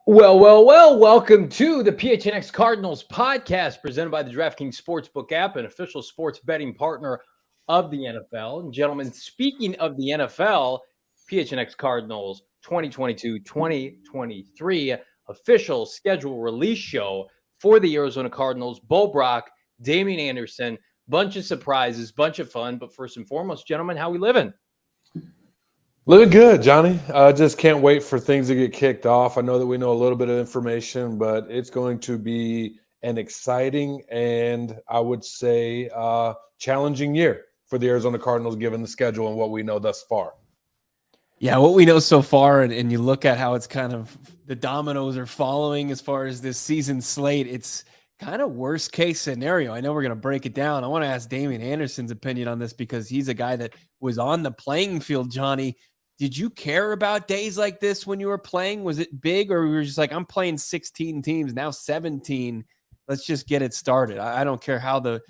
Well, welcome to the PHNX Cardinals podcast presented by the DraftKings Sportsbook app, an official sports betting partner of the NFL. And gentlemen, speaking of the NFL, PHNX Cardinals 2022-2023 official schedule release show for the Arizona Cardinals. Bo Brock, Damien Anderson, bunch of surprises, bunch of fun. But first and foremost, gentlemen, how we living? Living good, Johnny. I just can't wait for things to get kicked off. I know that we know a little bit of information, but it's going to be an exciting and I would say challenging year for the Arizona Cardinals given the schedule and what we know thus far. Yeah, what we know so far, and you look at how it's kind of the dominoes are following as far as this season slate, it's kind of worst case scenario. I know we're going to break it down. I want to ask Damien Anderson's opinion on this because he's a guy that was on the playing field, Johnny. Did you care about days like this when you were playing? Was it big, or were you just like, I'm playing 16 teams, now 17. Let's just get it started. I don't care how the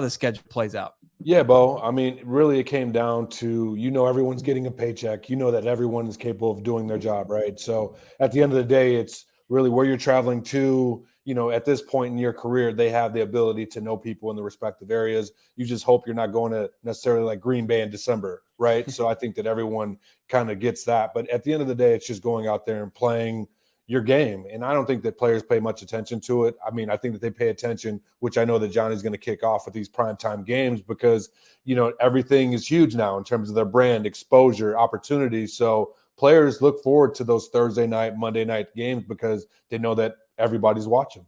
schedule plays out. Yeah, Bo. I mean, really, it came down to, everyone's getting a paycheck. You know that everyone is capable of doing their job, right? So at the end of the day, it's really where you're traveling to. At this point in your career, they have the ability to know people in the respective areas. You just hope you're not going to necessarily like Green Bay in December, right? So I think that everyone kind of gets that. But at the end of the day, it's just going out there and playing your game. And I don't think that players pay much attention to it. I mean, I think that they pay attention, which I know that Johnny's going to kick off with these primetime games because, everything is huge now in terms of their brand, exposure, opportunities. So players look forward to those Thursday night, Monday night games because they know that everybody's watching.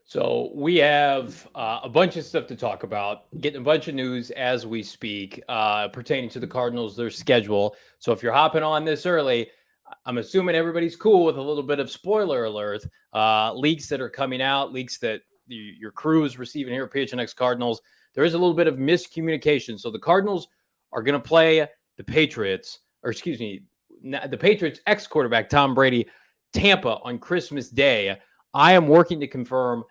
So we have a bunch of stuff to talk about, getting a bunch of news as we speak pertaining to the Cardinals, their schedule. So if you're hopping on this early, I'm assuming everybody's cool with a little bit of spoiler alert, leaks that are coming out, leaks that your crew is receiving here at PHNX Cardinals. There is a little bit of miscommunication. So the Cardinals are going to play the Patriots, the Patriots ex-quarterback Tom Brady, Tampa on Christmas Day. I am working to confirm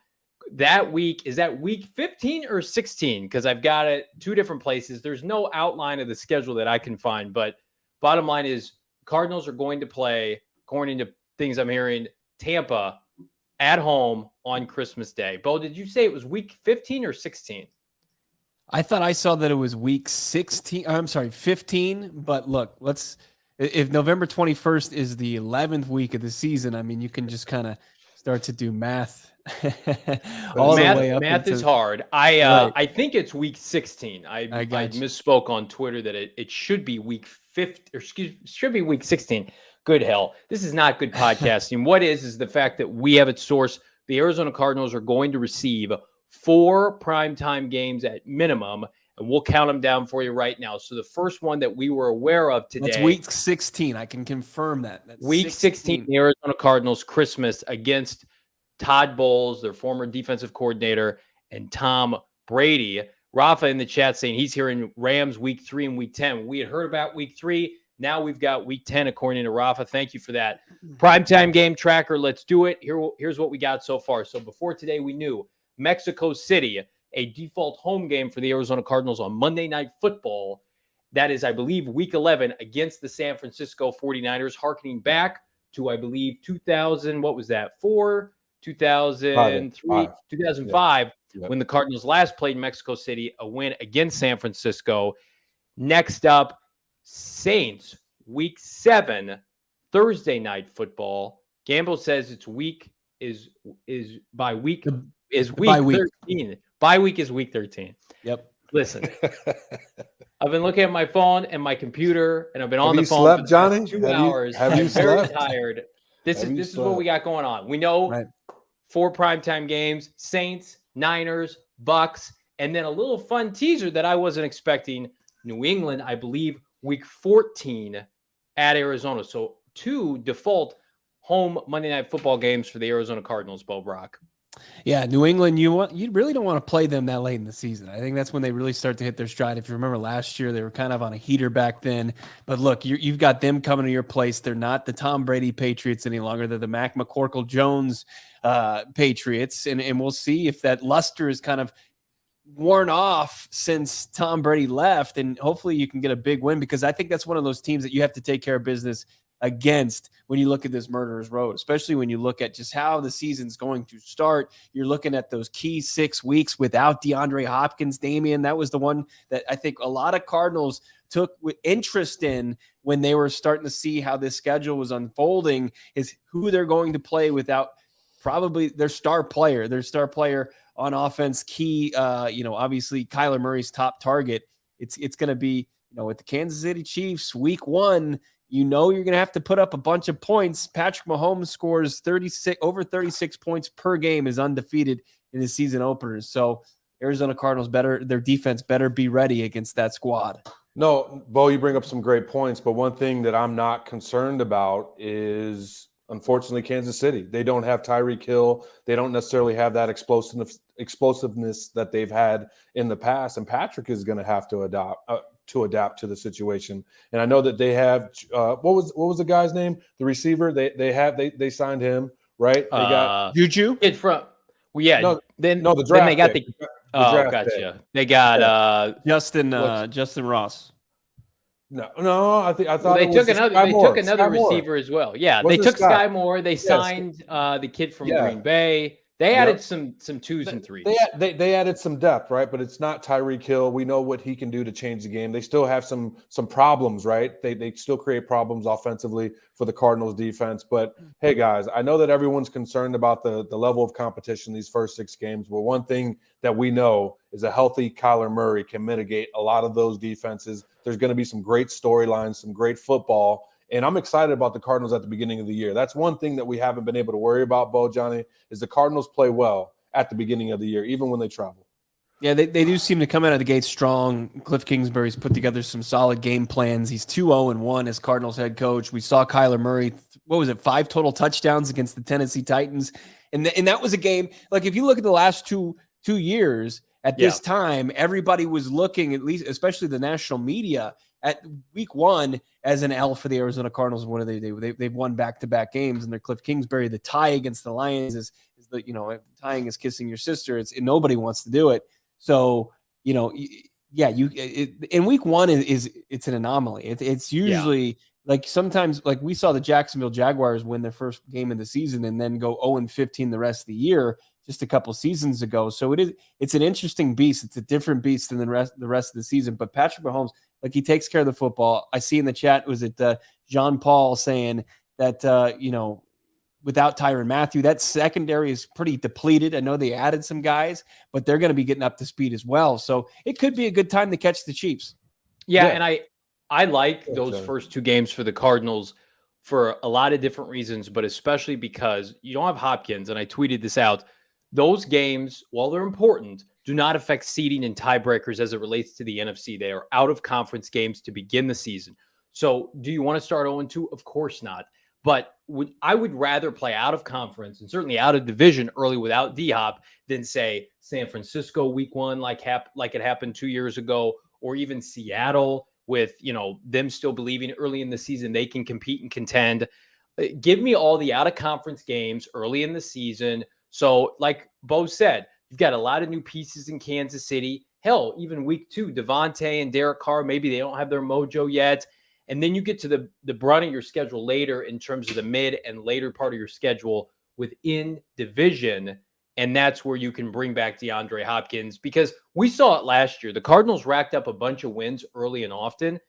that week. Is that week 15 or 16? Because I've got it two different places. There's no outline of the schedule that I can find. But bottom line is Cardinals are going to play, according to things I'm hearing, Tampa at home on Christmas Day. Bo, did you say it was week 15 or 16? I thought I saw that it was week 16. I'm sorry, 15. But look, if November 21st is the 11th week of the season, I mean, you can just kind of start to do math. Math is hard. I think it's week 16. I misspoke on Twitter that it should be week 15, should be week 16. Good hell. This is not good podcasting. What is the fact that we have it sourced. The Arizona Cardinals are going to receive 4 primetime games at minimum, and we'll count them down for you right now. So the first one that we were aware of today. That's week 16. I can confirm that. That's week 16, the Arizona Cardinals Christmas against Todd Bowles, their former defensive coordinator, and Tom Brady. Rafa in the chat saying he's hearing Rams week 3 and week 10. We had heard about week 3. Now we've got week 10, according to Rafa. Thank you for that. Primetime game tracker. Let's do it. Here's what we got so far. So before today, we knew Mexico City, a default home game for the Arizona Cardinals on Monday Night Football. That is, I believe, week 11 against the San Francisco 49ers, harkening back to, I believe, 2000, what was that, 2003, 2005, when the Cardinals last played Mexico City, a win against San Francisco. Next up, Saints, week 7, Thursday Night Football. Gamble says it's week 13. Bye week is week 13. Yep. Listen, I've been looking at my phone and my computer, and I've been on the phone slept, for Johnny? 2 hours. Have you very slept? tired. This is what we got going on. We know 4 primetime games: Saints, Niners, Bucks, and then a little fun teaser that I wasn't expecting. New England, I believe, week 14 at Arizona. So 2 default home Monday Night Football games for the Arizona Cardinals, Bo Brock. Yeah, New England, you really don't want to play them that late in the season. I think that's when they really start to hit their stride. If you remember last year, they were kind of on a heater back then. But look, you've got them coming to your place. They're not the Tom Brady Patriots any longer. They're the Mac McCorkle-Jones Patriots. And we'll see if that luster is kind of worn off since Tom Brady left. And hopefully you can get a big win, because I think that's one of those teams that you have to take care of business against when you look at this murderer's road, especially when you look at just how the season's going to start. You're looking at those key 6 weeks without DeAndre Hopkins. Damien, that was the one that I think a lot of Cardinals took interest in when they were starting to see how this schedule was unfolding, is who they're going to play without probably their star player on offense, key, obviously Kyler Murray's top target. It's going to be, with the Kansas City Chiefs week 1, you're going to have to put up a bunch of points. Patrick Mahomes scores over 36 points per game, is undefeated in his season openers. So Arizona Cardinals their defense better be ready against that squad. No, Bo, you bring up some great points, but one thing that I'm not concerned about is, unfortunately, Kansas City. They don't have Tyreek Hill. They don't necessarily have that explosiveness that they've had in the past, and Patrick is going to have to adapt to the situation. And I know that they have what was the guy's name? The receiver. They signed him, right? They got Juju. Kid from the draft. Then they got pick. Oh, gotcha. Pick. They got Justin Ross. No, I thought they took another receiver as well. Yeah, they took Sky Moore. They signed the kid from Green Bay. They added some 2s and 3s. They added some depth, right? But it's not Tyreek Hill. We know what he can do to change the game. They still have some problems, right? They still create problems offensively for the Cardinals defense. But hey, guys, I know that everyone's concerned about the level of competition these first 6 games. But one thing that we know is a healthy Kyler Murray can mitigate a lot of those defenses. There's going to be some great storylines, some great football. And I'm excited about the Cardinals at the beginning of the year. That's one thing that we haven't been able to worry about, Bo, Johnny, is the Cardinals play well at the beginning of the year, even when they travel. Yeah, they do seem to come out of the gate strong. Cliff Kingsbury's put together some solid game plans. He's 2-0-1 as Cardinals head coach. We saw Kyler Murray, 5 total touchdowns against the Tennessee Titans. And that was a game, like if you look at the last two years at this time, everybody was looking, at least, especially the national media, at week 1 as an L for the Arizona Cardinals. What do they do? They've won back-to-back games, and they're Cliff Kingsbury. The tie against the Lions is tying is kissing your sister. Nobody wants to do it. So, in week 1 it's an anomaly. It's usually like sometimes, like we saw the Jacksonville Jaguars win their first game of the season and then go 0-15 the rest of the year just a couple seasons ago. So it's an interesting beast. It's a different beast than the rest of the season. But Patrick Mahomes, like, he takes care of the football. I see in the chat, was it Jean Paul saying that, without Tyrann Mathieu, that secondary is pretty depleted. I know they added some guys, but they're going to be getting up to speed as well. So it could be a good time to catch the Chiefs. Yeah. And I like those first 2 games for the Cardinals for a lot of different reasons, but especially because you don't have Hopkins. And I tweeted this out. Those games, while they're important, do not affect seeding and tiebreakers as it relates to the NFC. They are out of conference games to begin the season. So do you want to start 0-2? Of course not. But I would rather play out of conference and certainly out of division early without D-Hop than, say, San Francisco week 1 like it happened 2 years ago, or even Seattle with, them still believing early in the season they can compete and contend. Give me all the out-of-conference games early in the season. So like Bo said, you've got a lot of new pieces in Kansas City. Hell, even week 2, Devontae and Derek Carr, maybe they don't have their mojo yet. And then you get to the brunt of your schedule later in terms of the mid and later part of your schedule within division. And that's where you can bring back DeAndre Hopkins, because we saw it last year. The Cardinals racked up a bunch of wins early and often,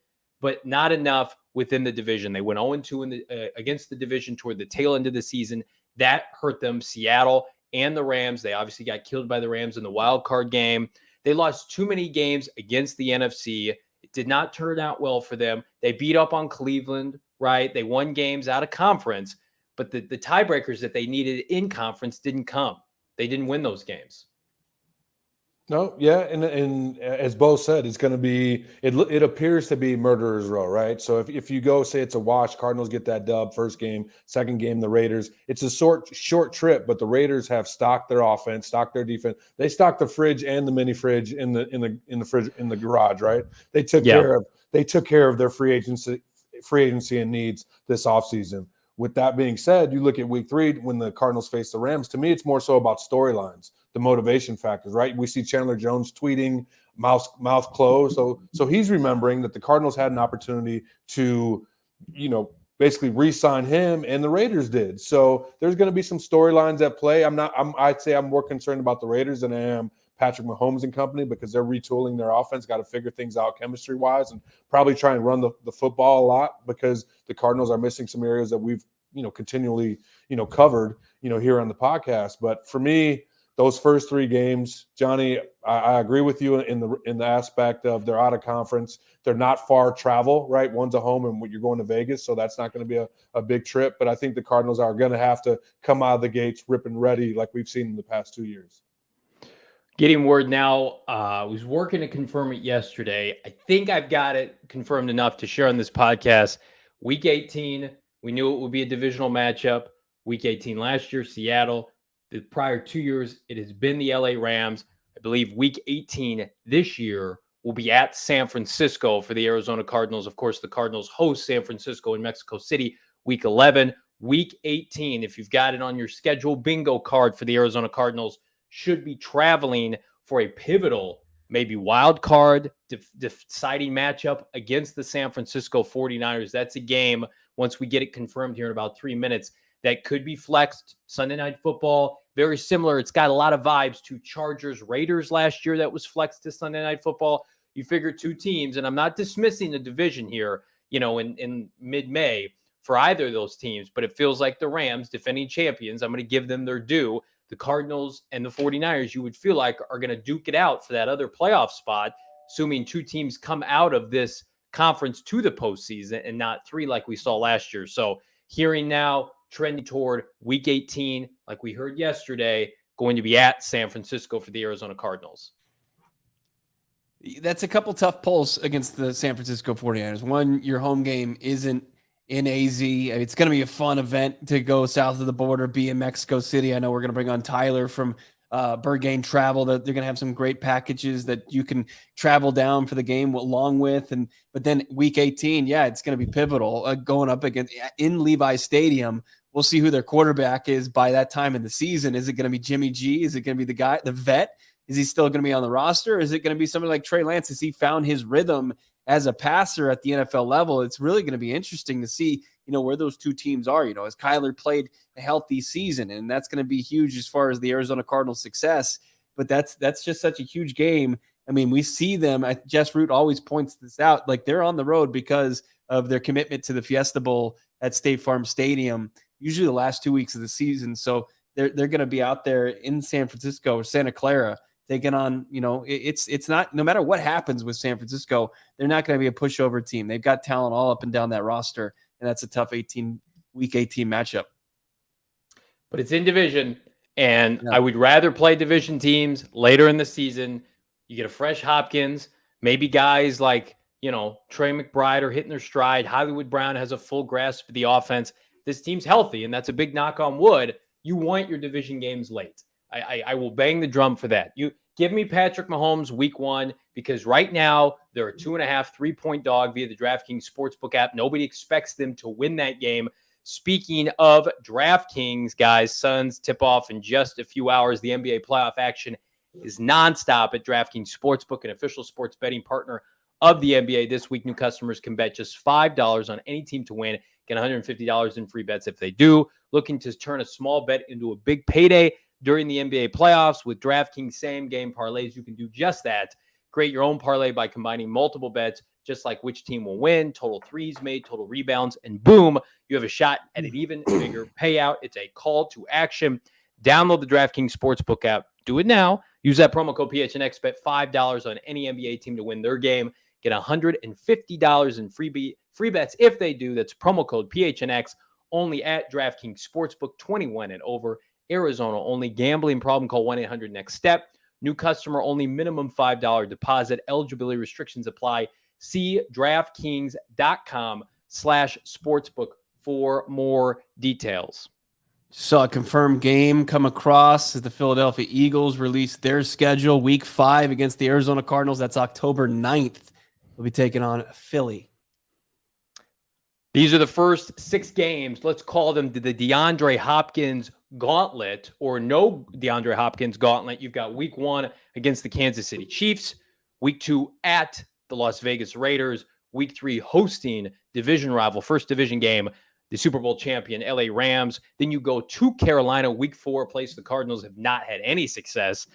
but not enough within the division. They went 0-2 against the division toward the tail end of the season. That hurt them. Seattle and the Rams, they obviously got killed by the Rams in the wild card game. They lost too many games against the NFC. It did not turn out well for them. They beat up on Cleveland, right? They won games out of conference, but the tiebreakers that they needed in conference didn't come. They didn't win those games. No, yeah, and as Bo said, it's going to be it appears to be murderer's row, right? So if you go say it's a wash, Cardinals get that dub first game, second game the Raiders. It's a short trip, but the Raiders have stocked their offense, stocked their defense. They stocked the fridge and the mini fridge in the fridge in the garage, right? They took care of their free agency and needs this offseason. With that being said, you look at week 3 when the Cardinals face the Rams. To me, it's more so about storylines, the motivation factors, right? We see Chandler Jones tweeting, mouth closed. So he's remembering that the Cardinals had an opportunity to, basically re-sign him, and the Raiders did. So there's going to be some storylines at play. I'd say I'm more concerned about the Raiders than I am Patrick Mahomes and company, because they're retooling their offense, got to figure things out chemistry-wise, and probably try and run the football a lot, because the Cardinals are missing some areas that we've, continually, covered, here on the podcast. But for me, those first 3 games, Johnny, I agree with you in the aspect of they're out of conference. They're not far travel, right? One's a home and you're going to Vegas, so that's not going to be a big trip. But I think the Cardinals are going to have to come out of the gates ripping ready like we've seen in the past 2 years. Getting word now. I was working to confirm it yesterday. I think I've got it confirmed enough to share on this podcast. Week 18, we knew it would be a divisional matchup. Week 18 last year, Seattle. The prior 2 years, it has been the LA Rams. I believe week 18 this year will be at San Francisco for the Arizona Cardinals. Of course, the Cardinals host San Francisco in Mexico City, week 11. Week 18, if you've got it on your schedule bingo card for the Arizona Cardinals, should be traveling for a pivotal, maybe wild card deciding matchup against the San Francisco 49ers. That's a game, once we get it confirmed here in about 3 minutes, that could be flexed. Sunday Night Football, very similar. It's got a lot of vibes to Chargers Raiders last year that was flexed to Sunday Night Football. You figure 2 teams, and I'm not dismissing the division here, in mid-May for either of those teams, but it feels like the Rams, defending champions, I'm going to give them their due. The Cardinals and the 49ers, you would feel like, are going to duke it out for that other playoff spot, assuming 2 teams come out of this conference to the postseason and not 3 like we saw last year. So hearing now, trending toward week 18, like we heard yesterday, going to be at San Francisco for the Arizona Cardinals. That's a couple tough pulls against the San Francisco 49ers. One, your home game isn't in AZ. It's going to be a fun event to go south of the border, be in Mexico City. I know we're going to bring on Tyler from Birdgang Travel. That they're going to have some great packages that you can travel down for the game along with. But then week 18, it's going to be pivotal going up against in Levi Stadium. We'll see who their quarterback is by that time in the season. Is it going to be Jimmy G? Is it going to be the guy, the vet? Is he still going to be on the roster? Or is it going to be somebody like Trey Lance? Has he found his rhythm as a passer at the NFL level? It's really going to be interesting to see, where those 2 teams are. Has Kyler played a healthy season? And that's going to be huge as far as the Arizona Cardinals' success. But that's just such a huge game. I mean, we see them. Jess Root always points this out. Like, they're on the road because of their commitment to the Fiesta Bowl at State Farm Stadium, usually the last 2 weeks of the season. So they're going to be out there in San Francisco or Santa Clara taking on, it's not, no matter what happens with San Francisco, they're not going to be a pushover team. They've got talent all up and down that roster, and that's a tough week 18 matchup. But it's in division, and I would rather play division teams later in the season. You get a fresh Hopkins, maybe guys like, Trey McBride are hitting their stride. Hollywood Brown has a full grasp of the offense. This team's healthy, and that's a big knock on wood. You want your division games late. I will bang the drum for that. You give me Patrick Mahomes week 1, because right now they're a 2.5, 3-point dog via the DraftKings Sportsbook app. Nobody expects them to win that game. Speaking of DraftKings, guys, Suns tip off in just a few hours. The NBA playoff action is nonstop at DraftKings Sportsbook, an official sports betting partner of the NBA. This week, new customers can bet just $5 on any team to win. Get $150 in free bets if they do. Looking to turn a small bet into a big payday during the NBA playoffs with DraftKings same-game parlays. You can do just that. Create your own parlay by combining multiple bets, just like which team will win, total threes made, total rebounds, and boom, you have a shot at an even bigger payout. It's a call to action. Download the DraftKings Sportsbook app. Do it now. Use that promo code PHNX. Bet $5 on any NBA team to win their game. Get $150 in free bets if they do. That's promo code PHNX. Only at DraftKings Sportsbook. 21 and over. Arizona only. Gambling problem? Call 1-800-NEXT-STEP. New customer only. Minimum $5 deposit. Eligibility restrictions apply. See DraftKings.com/sportsbook for more details. Saw a confirmed game come across as the Philadelphia Eagles released their schedule. Week 5 against the Arizona Cardinals. That's October 9th. They'll be taking on Philly. These are the first 6 games. Let's call them the DeAndre Hopkins gauntlet, or no DeAndre Hopkins gauntlet. You've got week 1 against the Kansas City Chiefs, week 2 at the Las Vegas Raiders, week 3 hosting division rival, first division game the Super Bowl champion LA Rams. Then you go to Carolina, week 4, a place the Cardinals have not had any success.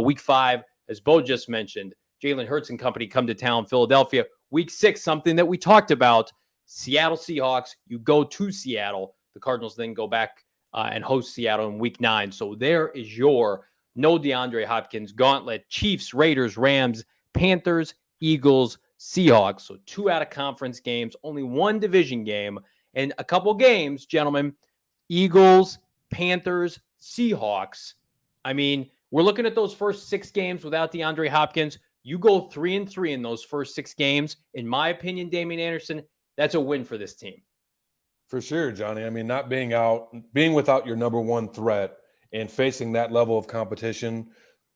Week 5, as Bo just mentioned, Jalen Hurts and company come to town, Philadelphia. Week 6, something that we talked about, Seattle Seahawks. You go to Seattle. The Cardinals then go back and host Seattle in week 9. So there is your no DeAndre Hopkins gauntlet. Chiefs, Raiders, Rams, Panthers, Eagles, Seahawks. So 2 out of conference games, only 1 division game, and a couple games, gentlemen. Eagles, Panthers, Seahawks. I mean, we're looking at those first 6 games without DeAndre Hopkins. You go 3-3 in those first 6 games. In my opinion, Damien Anderson, that's a win for this team. For sure, Johnny. I mean, not being without your number 1 threat and facing that level of competition,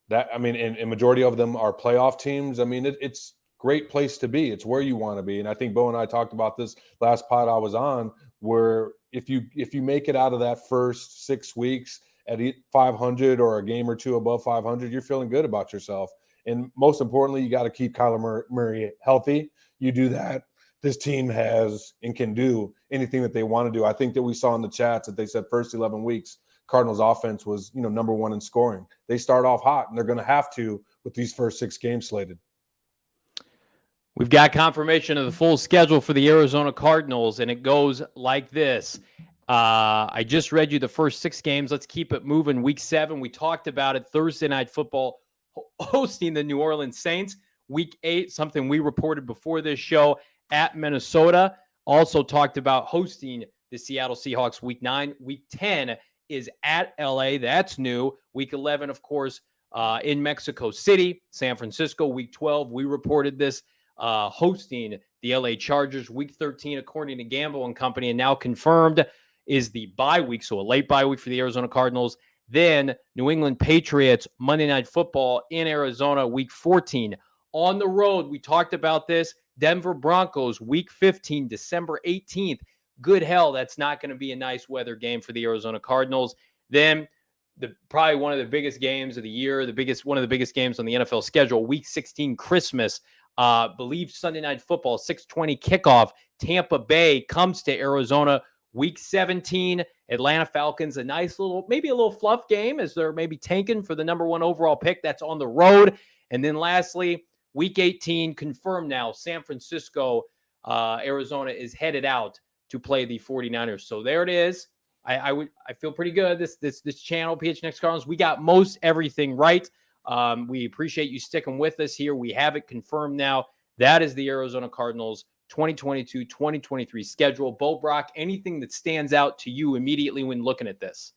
and majority of them are playoff teams. I mean, it's great place to be. It's where you want to be. And I think Bo and I talked about this last pod I was on, where if you make it out of that first 6 weeks at 500 or a game or 2 above 500, you're feeling good about yourself. And most importantly, you got to keep Kyler Murray healthy. You do that, this team has and can do anything that they want to do. I think that we saw in the chats that they said first 11 weeks, Cardinals offense was, number 1 in scoring. They start off hot, and they're going to have to with these first 6 games slated. We've got confirmation of the full schedule for the Arizona Cardinals, and it goes like this. I just read you the first 6 games. Let's keep it moving. Week 7, we talked about it. Thursday Night Football hosting the New Orleans Saints. Week 8, something we reported before this show, at Minnesota. Also talked about hosting the Seattle Seahawks week 9. Week 10 is at LA. That's new. Week 11, of course, in Mexico City. San Francisco, week 12. We reported this, hosting the LA Chargers. Week 13, according to Gamble and Company, and now confirmed, is the bye week. So a late bye week for the Arizona Cardinals. Then New England Patriots, Monday Night Football in Arizona, week 14. On the road, we talked about this. Denver Broncos, week 15, December 18th. Good hell, that's not going to be a nice weather game for the Arizona Cardinals. Then probably one of the biggest games of the year, one of the biggest games on the NFL schedule, week 16, Christmas. Believe Sunday Night Football, 6:20 kickoff. Tampa Bay comes to Arizona. Week 17, Atlanta Falcons, a nice little, maybe a little fluff game as they're maybe tanking for the number 1 overall pick. That's on the road. And then lastly, week 18, confirmed now, San Francisco, Arizona is headed out to play the 49ers. So there it is. I feel pretty good. This channel, PHNX Cardinals, we got most everything right. We appreciate you sticking with us here. We have it confirmed now. That is the Arizona Cardinals 2022-2023 schedule. Bo Brock, anything that stands out to you immediately when looking at this?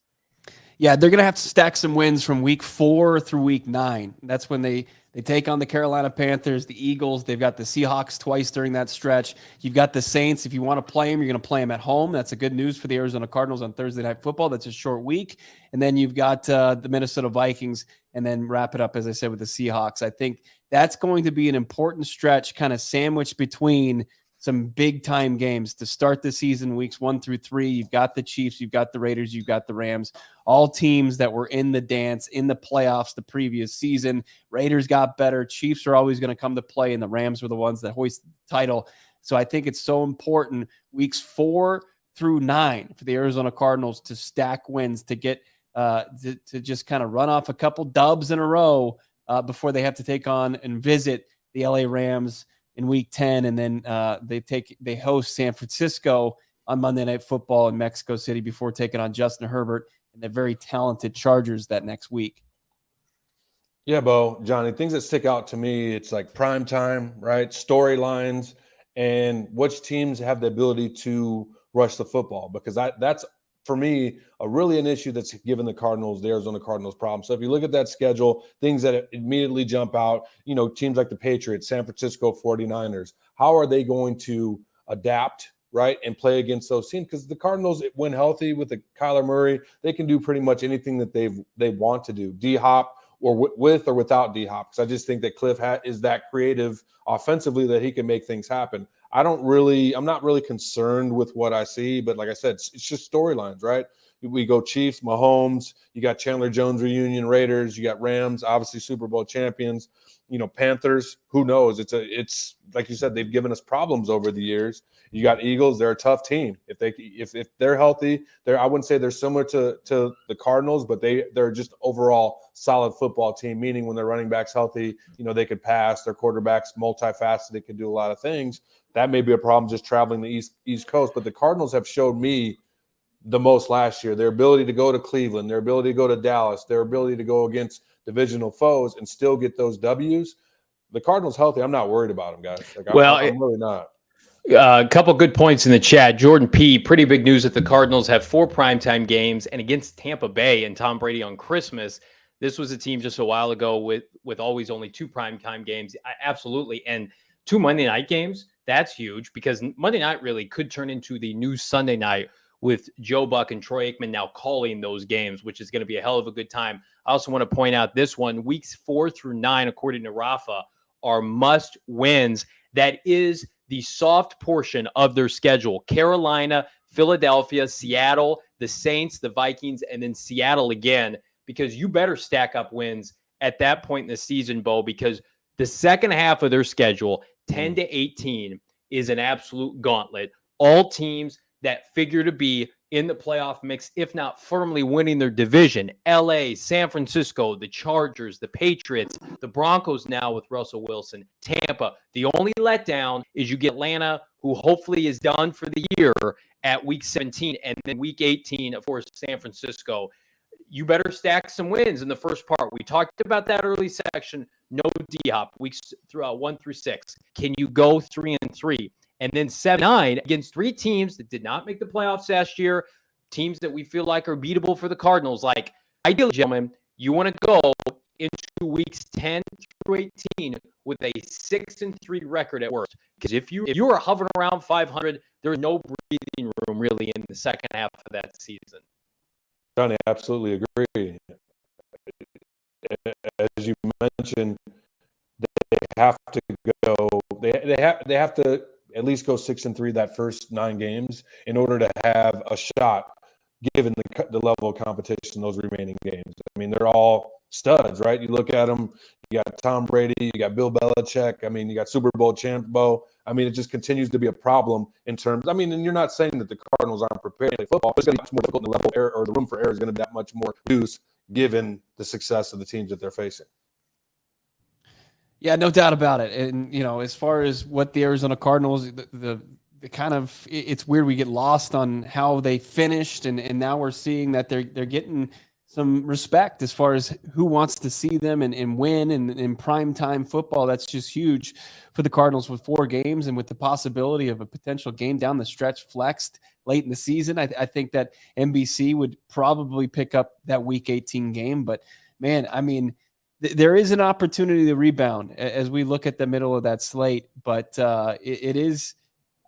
Yeah, they're going to have to stack some wins from week 4 through week 9. That's when they take on the Carolina Panthers, the Eagles. They've got the Seahawks twice during that stretch. You've got the Saints. If you want to play them, you're going to play them at home. That's a good news for the Arizona Cardinals on Thursday Night Football. That's a short week. And then you've got the Minnesota Vikings, and then wrap it up, as I said, with the Seahawks. I think that's going to be an important stretch, kind of sandwiched between some big-time games to start the season, weeks 1 through 3. You've got the Chiefs, you've got the Raiders, you've got the Rams, all teams that were in the dance, in the playoffs the previous season. Raiders got better. Chiefs are always going to come to play, and the Rams were the ones that hoisted the title. So I think it's so important, weeks 4 through 9, for the Arizona Cardinals to stack wins, to get to just kind of run off a couple dubs in a row before they have to take on and visit the LA Rams in week 10, and then they host San Francisco on Monday Night Football in Mexico City before taking on Justin Herbert and the very talented Chargers that next week. Yeah, Bo, Johnny, things that stick out to me, it's like prime time, right? Storylines, and which teams have the ability to rush the football, because that's, for me, really an issue that's given the Arizona Cardinals problems. So if you look at that schedule, things that immediately jump out, teams like the Patriots, San Francisco 49ers, how are they going to adapt, right, and play against those teams? Because the Cardinals, when healthy with the Kyler Murray, they can do pretty much anything that they want to do. D-Hop, or with or without D-Hop, because I just think that Cliff is that creative offensively that he can make things happen. I'm not really concerned with what I see, but like I said, it's just storylines, right? we go Chiefs, Mahomes, you got Chandler Jones reunion, Raiders, you got Rams, obviously Super Bowl champions, Panthers, who knows? It's like you said, they've given us problems over the years. You got Eagles, they're a tough team. If they're healthy, I wouldn't say they're similar to the Cardinals, but they're just overall solid football team, meaning when their running back's healthy, they could pass, their quarterback's multifaceted, could do a lot of things. That may be a problem just traveling the East Coast, but the Cardinals have showed me the most last year. Their ability to go to Cleveland, their ability to go to Dallas, their ability to go against divisional foes and still get those W's. The Cardinals healthy, I'm not worried about them, guys. I'm really not. A couple good points in the chat. Jordan P., pretty big news that the Cardinals have 4 primetime games, and against Tampa Bay and Tom Brady on Christmas. This was a team just a while ago with always only 2 primetime games. Absolutely. And 2 Monday night games, that's huge because Monday night really could turn into the new Sunday night with Joe Buck and Troy Aikman now calling those games, which is going to be a hell of a good time. I also want to point out this one, weeks 4 through 9, according to Rafa, are must wins. That is the soft portion of their schedule. Carolina, Philadelphia, Seattle, the Saints, the Vikings, and then Seattle again, because you better stack up wins at that point in the season, Bo, because the second half of their schedule, 10 to 18, is an absolute gauntlet. All teams that figure to be in the playoff mix, if not firmly winning their division. LA, San Francisco, the Chargers, the Patriots, the Broncos now with Russell Wilson, Tampa. The only letdown is you get Atlanta, who hopefully is done for the year at week 17, and then week 18, of course, San Francisco. You better stack some wins in the first part. We talked about that early section. No D-Hop, weeks 1 through 6. Can you go 3-3? And then 7-9 against 3 teams that did not make the playoffs last year, teams that we feel like are beatable for the Cardinals. Like, ideally, gentlemen, you want to go into weeks 10 through 18 with a 6-3 record at worst. Because if you are hovering around 500, there's no breathing room really in the second half of that season. Johnny, absolutely agree. As you mentioned, they have to go. They have to at least go 6-3 that first 9 games in order to have a shot, given the level of competition in those remaining games. I mean, they're all studs, right? You look at them. You got Tom Brady. You got Bill Belichick. I mean, you got Super Bowl champ Bo. I mean, it just continues to be a problem in terms. I mean, and you're not saying that the Cardinals aren't prepared to play football. It's going to be much more difficult. The level of error, or the room for error, is going to be that much more reduced given the success of the teams that they're facing. Yeah, no doubt about it. And, as far as what the Arizona Cardinals, the kind of, it's weird we get lost on how they finished. And now we're seeing that they're getting some respect as far as who wants to see them and win and in primetime football. That's just huge for the Cardinals with 4 games and with the possibility of a potential game down the stretch flexed late in the season. I think that NBC would probably pick up that week 18 game. But, man, I mean, there is an opportunity to rebound as we look at the middle of that slate, but it is.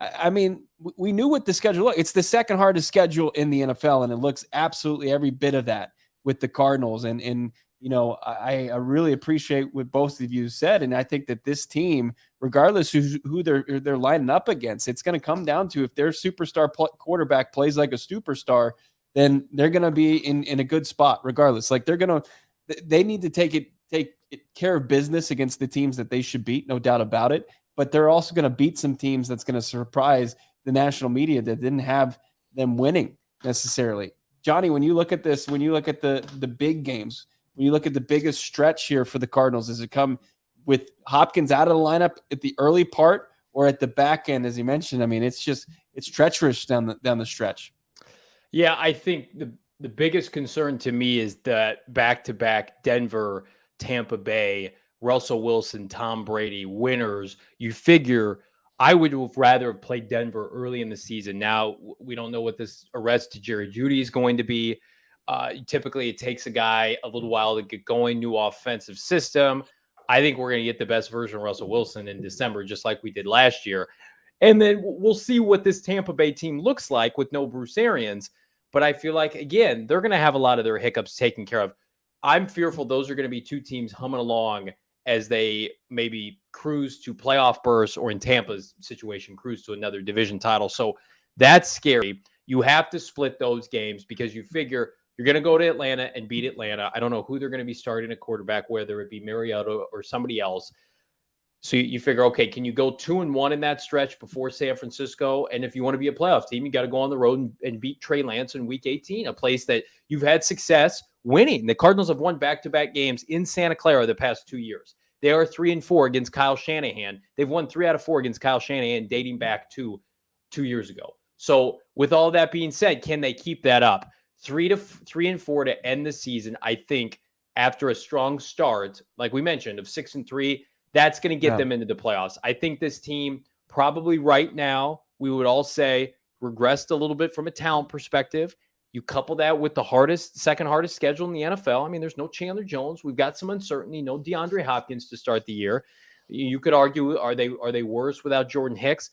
I mean, we knew what the schedule looked. It's the second hardest schedule in the NFL, and it looks absolutely every bit of that with the Cardinals. And I really appreciate what both of you said, and I think that this team, regardless who they're lining up against, it's going to come down to if their superstar quarterback plays like a superstar, then they're going to be in a good spot regardless. Like they need to take care of business against the teams that they should beat, no doubt about it. But they're also going to beat some teams that's going to surprise the national media that didn't have them winning necessarily. Johnny, when you look at this, when you look at the big games, when you look at the biggest stretch here for the Cardinals, does it come with Hopkins out of the lineup at the early part or at the back end, as you mentioned? I mean, it's treacherous down the stretch. Yeah, I think the biggest concern to me is that back-to-back Denver, Tampa Bay, Russell Wilson, Tom Brady, winners. You figure I would have rather have played Denver early in the season. Now, we don't know what this arrest to Jerry Jeudy is going to be. Typically, it takes a guy a little while to get going, new offensive system. I think we're going to get the best version of Russell Wilson in December, just like we did last year. And then we'll see what this Tampa Bay team looks like with no Bruce Arians. But I feel like, again, they're going to have a lot of their hiccups taken care of. I'm fearful those are going to be 2 teams humming along as they maybe cruise to playoff berths, or in Tampa's situation, cruise to another division title. So that's scary. You have to split those games because you figure you're going to go to Atlanta and beat Atlanta. I don't know who they're going to be starting a quarterback, whether it be Mariota or somebody else. So you figure, okay, can you go 2-1 in that stretch before San Francisco? And if you want to be a playoff team, you got to go on the road and beat Trey Lance in Week 18, a place that you've had success winning. The Cardinals have won back-to-back games in Santa Clara the past 2 years. They are 3-4 against Kyle Shanahan. They've won 3 out of 4 against Kyle Shanahan, dating back to 2 years ago. So with all that being said, can they keep that up? 3-4 to end the season, I think, after a strong start, like we mentioned, of 6-3. That's going to get them into the playoffs. I think this team probably right now, we would all say, regressed a little bit from a talent perspective. You couple that with the second hardest schedule in the NFL. I mean, there's no Chandler Jones. We've got some uncertainty. No DeAndre Hopkins to start the year. You could argue, are they worse without Jordan Hicks?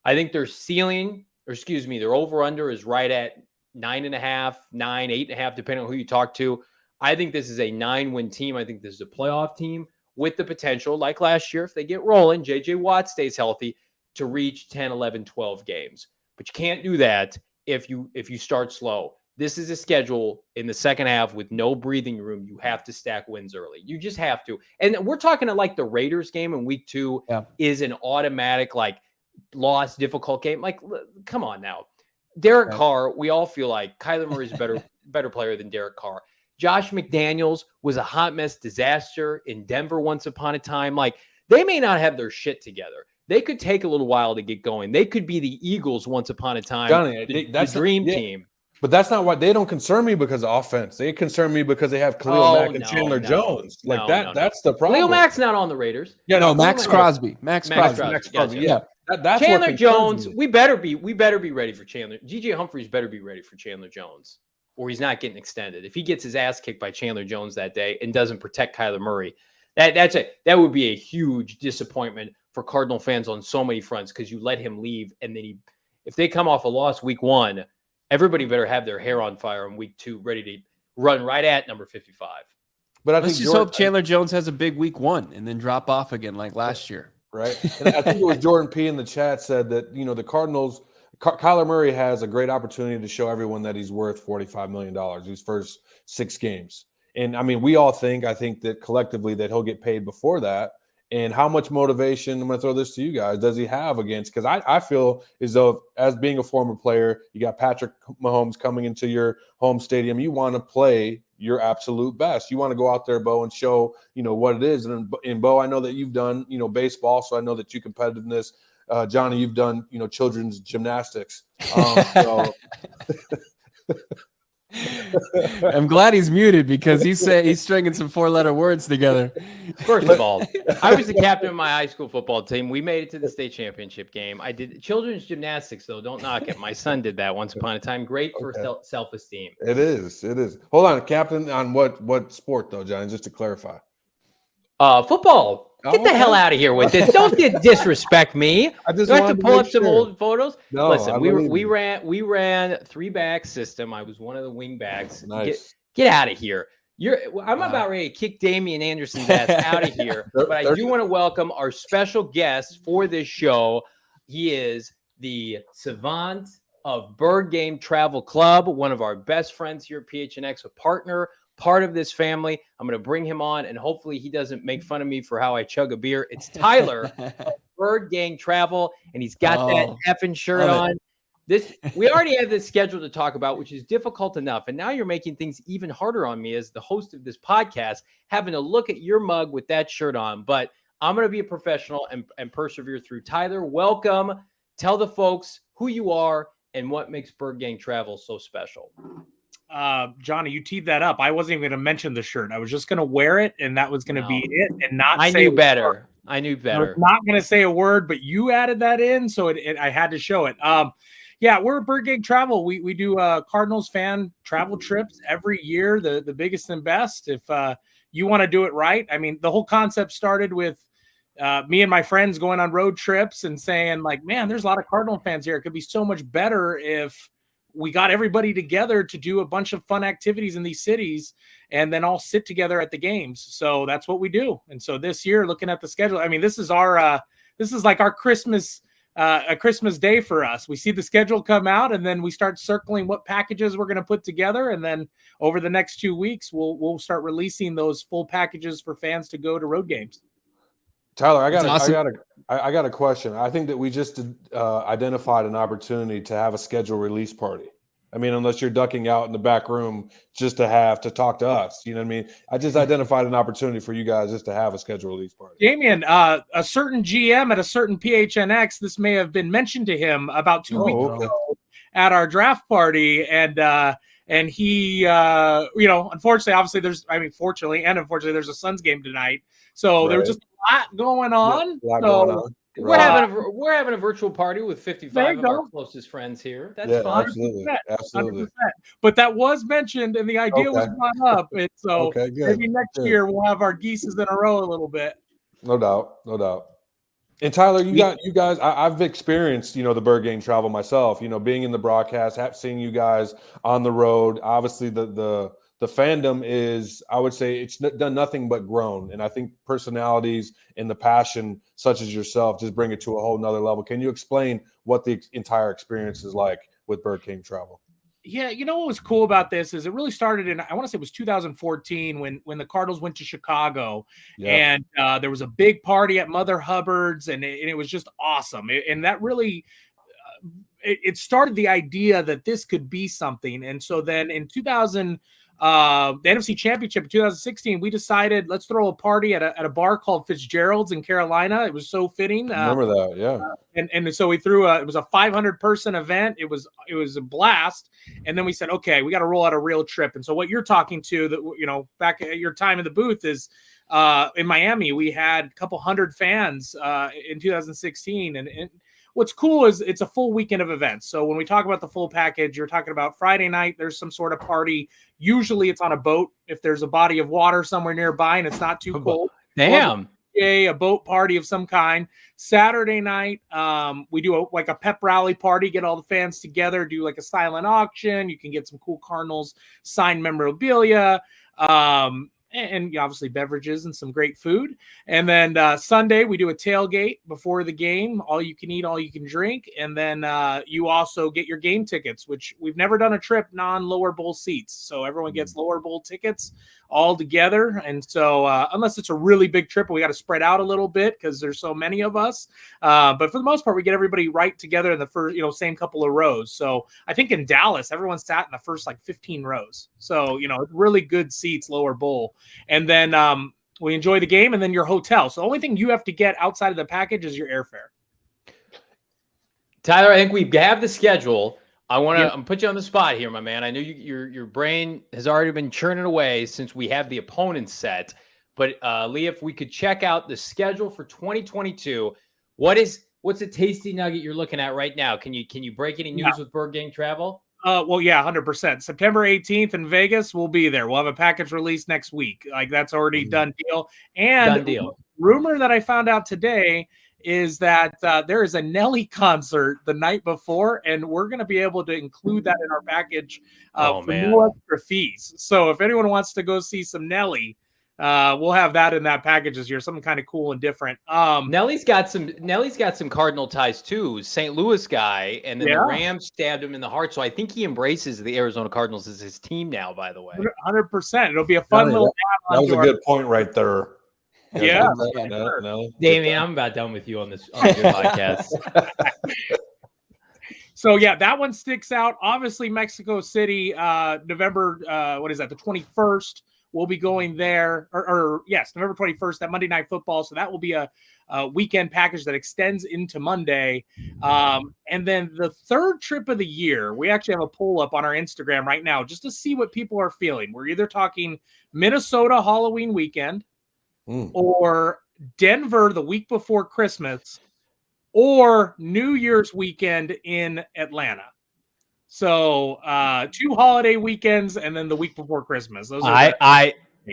I think their their over-under is right at 9.5, 9, 8.5, depending on who you talk to. I think this is a 9-win team. I think this is a playoff team with the potential, like last year, if they get rolling, J.J. Watt stays healthy, to reach 10, 11, 12 games. But you can't do that if you start slow. This is a schedule in the second half with no breathing room. You have to stack wins early. You just have to. And we're talking like the Raiders game in Week 2 is an automatic, loss, difficult game. Come on now. Derek Carr, we all feel like Kyler Murray's a better player than Derek Carr. Josh McDaniels was a hot mess disaster in Denver once upon a time. They may not have their shit together. They could take a little while to get going. They could be the Eagles once upon a time. Johnny, that's the dream team. But that's not why they don't concern me because of offense. They concern me because they have Khalil Mack and Chandler Jones. That's the problem. Khalil Mack's not on the Raiders. Yeah, no, Max Crosby. Max Crosby. Yeah. That's Chandler Jones. We better be ready for Chandler. DJ Humphries better be ready for Chandler Jones, or he's not getting extended. If he gets his ass kicked by Chandler Jones that day and doesn't protect Kyler Murray, that would be a huge disappointment for Cardinal fans on so many fronts, because you let him leave, and then if they come off a loss Week 1, everybody better have their hair on fire in Week 2, ready to run right at number 55. But let's just hope Chandler Jones has a big Week 1 and then drop off again like last year. Right. And I think it was Jordan P. in the chat said that, the Cardinals, Kyler Murray has a great opportunity to show everyone that he's worth $45 million these first 6 games. And I mean, I think that collectively that he'll get paid before that. And how much motivation, I'm going to throw this to you guys, does he have against? Because I feel as though, as being a former player, you got Patrick Mahomes coming into your home stadium. You want to play your absolute best. You want to go out there, Bo, and show, what it is. And Bo, I know that you've done, baseball, so I know that you competitiveness. Johnny, you've done, children's gymnastics. I'm glad he's muted because he's stringing some 4-letter words together. First of all, I was the captain of my high school football team. We made it to the state championship game. I did children's gymnastics, though. Don't knock it. My son did that once upon a time. Great for self-esteem. It is. Hold on, captain, on what sport, though, Johnny, just to clarify? Football. Get the hell out of here with this. Don't disrespect me. Do I have to pull up some old photos? No, listen, we ran 3-back system. I was one of the wing backs. Nice. Get out of here. I'm about ready to kick Damian Anderson's ass out of here. But I do want to welcome our special guest for this show. He is the savant of Birdgang Travel Club, one of our best friends here at PHNX, a partner, part of this family. I'm going to bring him on, and hopefully he doesn't make fun of me for how I chug a beer. It's Tyler of Birdgang Travel, and he's got that effing shirt on. We already have this schedule to talk about, which is difficult enough, and now you're making things even harder on me as the host of this podcast, having to look at your mug with that shirt on. But I'm going to be a professional and persevere through. Tyler, welcome. Tell the folks who you are and what makes Birdgang Travel so special. Johnny, you teed that up. I wasn't even going to mention the shirt. I was just going to wear it, and that was going to be it, and not. I knew better. I was not going to say a word, but you added that in, so I had to show it. Yeah, we're Birdgang Travel. We do Cardinals fan travel trips every year, the biggest and best. If you want to do it right, I mean, the whole concept started with me and my friends going on road trips and saying, man, there's a lot of Cardinal fans here. It could be so much better if we got everybody together to do a bunch of fun activities in these cities and then all sit together at the games. So that's what we do. And so this year, looking at the schedule, I mean, this is like our Christmas a Christmas day for us. We see the schedule come out, and then we start circling what packages we're going to put together, and then over the next 2 weeks, we'll start releasing those full packages for fans to go to road games. Tyler, awesome. I got a question. I think that we just identified an opportunity to have a scheduled release party. I mean, unless you're ducking out in the back room just to talk to us, you know what I mean? I just identified an opportunity for you guys just to have a scheduled release party. Damien, a certain GM at a certain PHNX, this may have been mentioned to him about 2 weeks ago at our draft party, and he, unfortunately, fortunately and unfortunately, there's a Suns game tonight, so there was just a lot going on. We're having a virtual party with 55 of our closest friends here. That's fine. Absolutely. 100%. But that was mentioned, and the idea was brought up. And so maybe next year we'll have our geeses in a row a little bit. No doubt. And Tyler, you guys, I've experienced, the Birdgang Travel myself, being in the broadcast, seeing you guys on the road. Obviously, the fandom is, I would say, it's done nothing but grown. And I think personalities and the passion, such as yourself, just bring it to a whole nother level. Can you explain what the entire experience is like with Birdgang Travel? Yeah, what was cool about this is it really started in, I want to say it was 2014 when the Cardinals went to Chicago, and there was a big party at Mother Hubbard's, and it was just awesome. And that really, it started the idea that this could be something. And so then in the NFC Championship in 2016, we decided let's throw a party at a bar called Fitzgerald's in Carolina. It was so fitting. Remember that, yeah. And so we threw it was a 500-person event. It was a blast. And then we said, okay, we got to roll out a real trip. And so what you're talking to, that back at your time in the booth is in Miami, we had a couple hundred fans in 2016, and what's cool is it's a full weekend of events. So when we talk about the full package, you're talking about Friday night, there's some sort of party. Usually it's on a boat if there's a body of water somewhere nearby and it's not too cold. Damn. A boat party of some kind. Saturday night, we do a pep rally party, get all the fans together, do like a silent auction. You can get some cool Cardinals signed memorabilia. And obviously beverages and some great food. And then Sunday, we do a tailgate before the game, all you can eat, all you can drink. And then you also get your game tickets, which we've never done a trip non-lower bowl seats. So everyone gets lower bowl tickets all together. And so unless it's a really big trip, we got to spread out a little bit because there's so many of us. But for the most part, we get everybody right together in the first, same couple of rows. So I think in Dallas, everyone sat in the first 15 rows. So, really good seats, lower bowl. And then we enjoy the game and then your hotel. So the only thing you have to get outside of the package is your airfare. Tyler, I think we have the schedule. I want to put you on the spot here, my man. I know your brain has already been churning away since we have the opponents set. But Lee, if we could check out the schedule for 2022, what's a tasty nugget you're looking at right now? Can you break any news with Birdgang Travel? Well, yeah, 100%. September 18th in Vegas, we'll be there. We'll have a package release next week. That's already done deal. And done deal. Rumor that I found out today is that there is a Nelly concert the night before, and we're going to be able to include that in our package for no extra fees. So if anyone wants to go see some Nelly, we'll have that in that package this year, something kind of cool and different. Nelly's got some Cardinal ties too. St. Louis guy, and then the Rams stabbed him in the heart. So I think he embraces the Arizona Cardinals as his team now. By the way, 100%. It'll be a fun little. That was a good point right there. Yeah, Damien, I'm about done with you on this podcast. So yeah, that one sticks out. Obviously, Mexico City, November. The 21st. We'll be going there, November 21st, that Monday Night Football. So that will be a weekend package that extends into Monday. And then the third trip of the year, we actually have a poll up on our Instagram right now just to see what people are feeling. We're either talking Minnesota Halloween weekend or Denver the week before Christmas or New Year's weekend in Atlanta. So 2 holiday weekends and then the week before Christmas. Those are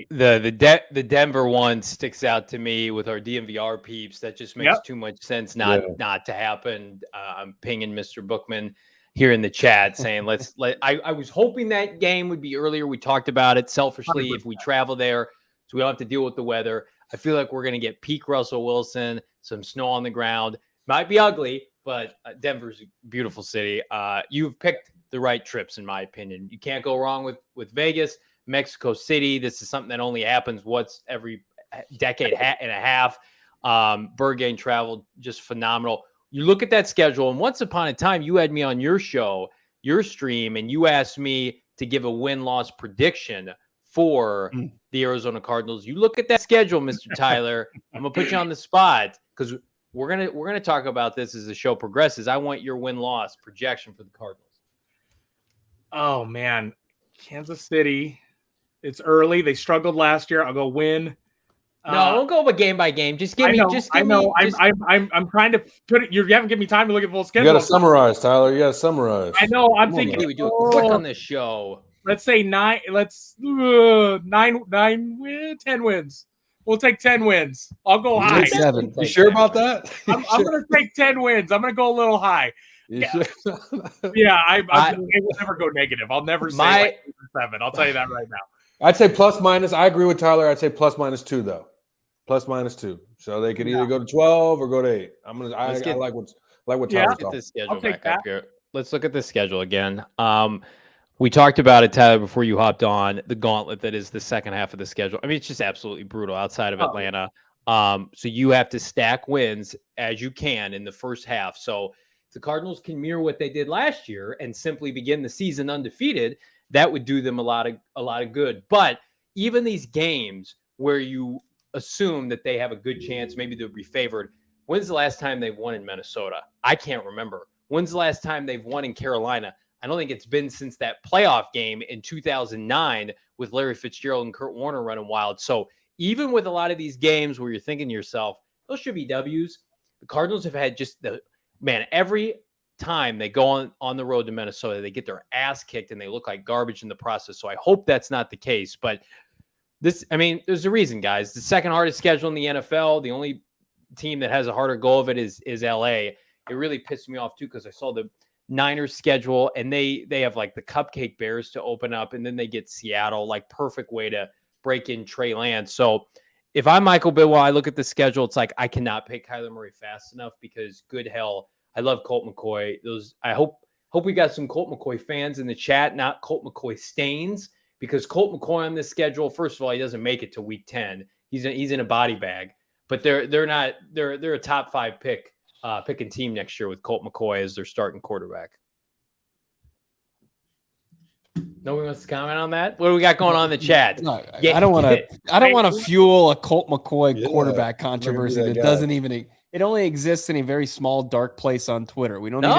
the Denver one sticks out to me with our DMVR peeps. That just makes too much sense not to happen. I'm pinging Mr. Bookman here in the chat saying I was hoping that game would be earlier. We talked about it selfishly 100%. If we travel there, so we don't have to deal with the weather. I feel like we're going to get peak Russell Wilson, some snow on the ground. Might be ugly, but Denver's a beautiful city. You've picked the right trips, in my opinion. You can't go wrong with Vegas, Mexico City. This is something that only happens once every decade and a half. Birdgang Travel, just phenomenal. You look at that schedule, and once upon a time, you had me on your show, your stream, and you asked me to give a win-loss prediction for the Arizona Cardinals. You look at that schedule, Mr. Tyler. I'm gonna put you on the spot because we're gonna talk about this as the show progresses. I want your win-loss projection for the Cardinals. Oh man, Kansas City. It's early. They struggled last year. I'll go win. No, don't go game by game. Just give me. I'm trying to put it. You haven't given me time to look at full schedule. You got to summarize, Tyler. You got to summarize. I know. I'm thinking. We do it quick on this show. Let's say 9. Let's 10 wins. We'll take 10 wins. I'll go high. 7. You sure about that? I'm going to take 10 wins. I'm going to go a little high. Sure? Yeah, I will never go negative. I'll never say 7. I'll tell you that right now. I'd say plus minus. I agree with Tyler. I'd say plus minus 2 though. Plus minus 2. So they could either go to 12 or go to 8. I like what Tyler's talking. This schedule back up here. Let's look at the schedule again. We talked about it, Tyler, before you hopped on, the gauntlet that is the second half of the schedule. I mean, it's just absolutely brutal outside of Atlanta. So you have to stack wins as you can in the first half. So if the Cardinals can mirror what they did last year and simply begin the season undefeated, that would do them a lot of good. But even these games where you assume that they have a good chance, maybe they'll be favored. When's the last time they've won in Minnesota? I can't remember. When's the last time they've won in Carolina? I don't think it's been since that playoff game in 2009 with Larry Fitzgerald and Kurt Warner running wild. So even with a lot of these games where you're thinking to yourself, those should be W's, the Cardinals have had just every time they go on the road to Minnesota, they get their ass kicked and they look like garbage in the process. So I hope that's not the case. But there's a reason, guys. The second hardest schedule in the NFL. The only team that has a harder go of it is LA. It really pissed me off too because I saw the Niners schedule and they have like the Cupcake Bears to open up, and then they get Seattle, like perfect way to break in Trey Lance. So if I'm Michael Bidwell, I look at the schedule, it's like I cannot pick Kyler Murray fast enough because good hell, I love Colt McCoy. I hope we got some Colt McCoy fans in the chat, not Colt McCoy stains, because Colt McCoy on this schedule, first of all, he doesn't make it to week 10. He's in a body bag, but they're a top 5 picking team next year with Colt McCoy as their starting quarterback. No one wants to comment on that? What do we got going on in the chat? No, I don't want to fuel a Colt McCoy quarterback controversy that doesn't even. It only exists in a very small, dark place on Twitter. We don't need to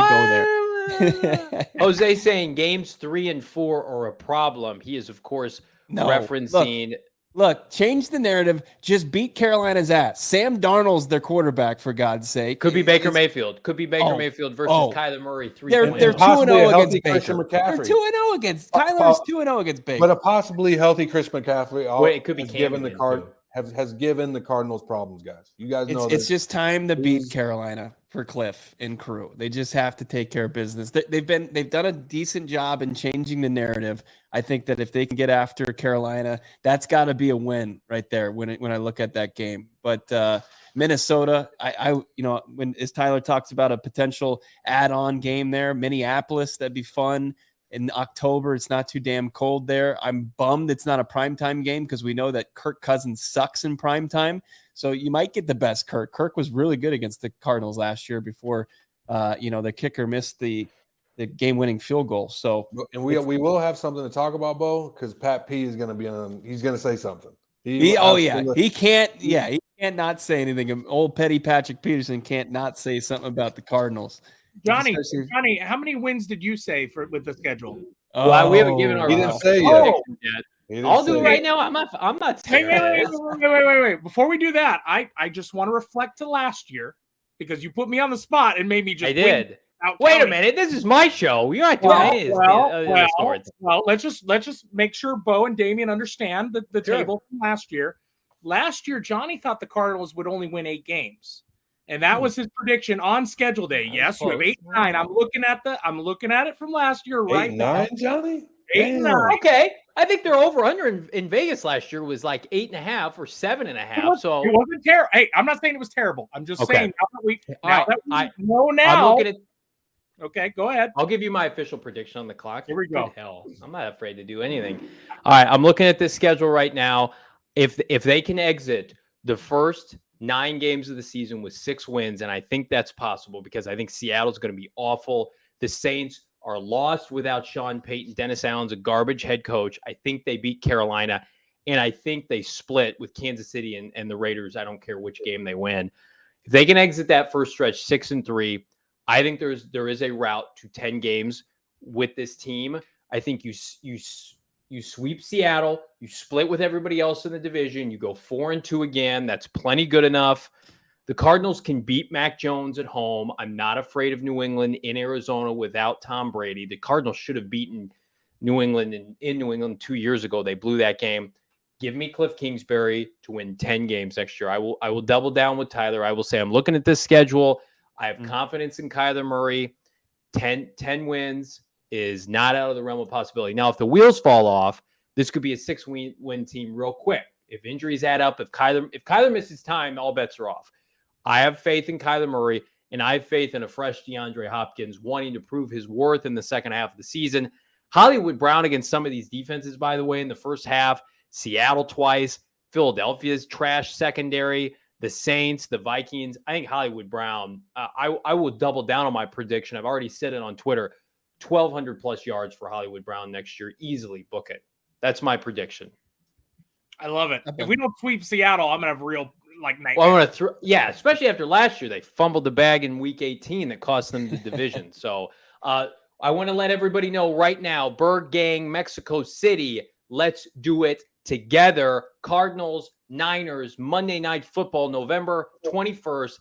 go there. Jose saying games 3 and 4 are a problem. He is, of course, referencing. Look, change the narrative. Just beat Carolina's ass. Sam Darnold's their quarterback, for God's sake. Could be Baker Mayfield. Could be Baker Mayfield versus Kyler Murray. They're 2-0 against Baker. They're 2-0 against Kyler's 2-0 against Baker. But a possibly healthy Chris McCaffrey. It could be has given the Cardinals problems, guys. You guys know it's just time to beat Carolina for Cliff and crew. They just have to take care of business. They've done a decent job in changing the narrative. I think that if they can get after Carolina, that's got to be a win right there when I look at that game. But Minnesota, when as Tyler talks about a potential add-on game there, Minneapolis, that'd be fun. In October, it's not too damn cold there. I'm bummed it's not a primetime game because we know that Kirk Cousins sucks in primetime. So you might get the best Kirk. Kirk was really good against the Cardinals last year before, the kicker missed the game-winning field goal. So, and we will have something to talk about, Bo, because Pat P is going to be on. He's going to say something. He can't. Yeah, he can't not say anything. Old petty Patrick Peterson can't not say something about the Cardinals. Johnny, how many wins did you say with the schedule? Well, we haven't given our. He didn't say yet. I'll do it right now. I'm not. Wait. Before we do that, I just want to reflect to last year because you put me on the spot and made me just. I did. Wait a minute. This is my show. You're not doing Well, let's just make sure Bo and Damien understand the table from last year. Last year, Johnny thought the Cardinals would only win 8 games. And that was his prediction on schedule day. Yes, you have 8-9. I'm looking at it from last year, right? 8-9, Johnny? Damn. Okay. I think their over-under in Vegas last year was like 8.5 or 7.5. So it wasn't terrible. Hey, I'm not saying it was terrible. I'm just saying now that we know I'm looking at. Okay, go ahead. I'll give you my official prediction on the clock. Here we go. Good hell, I'm not afraid to do anything. All right, I'm looking at this schedule right now. If they can exit the first 9 games of the season with 6 wins, and I think that's possible because I think Seattle's going to be awful. The Saints are lost without Sean Payton. Dennis Allen's a garbage head coach. I think they beat Carolina, and I think they split with Kansas City and the Raiders. I don't care which game they win. If they can exit that first stretch 6-3, I think there is a route to 10 games with this team. I think you sweep Seattle, you split with everybody else in the division, you go 4-2 again. That's plenty good enough. The Cardinals can beat Mac Jones at home. I'm not afraid of New England in Arizona without Tom Brady. The Cardinals should have beaten New England in New England 2 years ago. They blew that game. Give me Cliff Kingsbury to win 10 games next year. I will double down with Tyler. I will say I'm looking at this schedule. I have confidence in Kyler Murray. 10 wins is not out of the realm of possibility. Now, if the wheels fall off, this could be a 6-win team real quick. If injuries add up, if Kyler misses time, all bets are off. I have faith in Kyler Murray, and I have faith in a fresh DeAndre Hopkins wanting to prove his worth in the second half of the season. Hollywood Brown against some of these defenses, by the way, in the first half. Seattle twice. Philadelphia's trash secondary. The Saints, the Vikings. I think Hollywood Brown, I will double down on my prediction. I've already said it on Twitter. 1,200 plus yards for Hollywood Brown next year. Easily book it. That's my prediction. I love it. If we don't sweep Seattle, I'm going to have real nightmare. Well, I'm going to especially after last year. They fumbled the bag in week 18 that cost them the division. So I want to let everybody know right now, Birdgang, Mexico City, let's do it together. Cardinals, Niners, Monday Night Football, November 21st,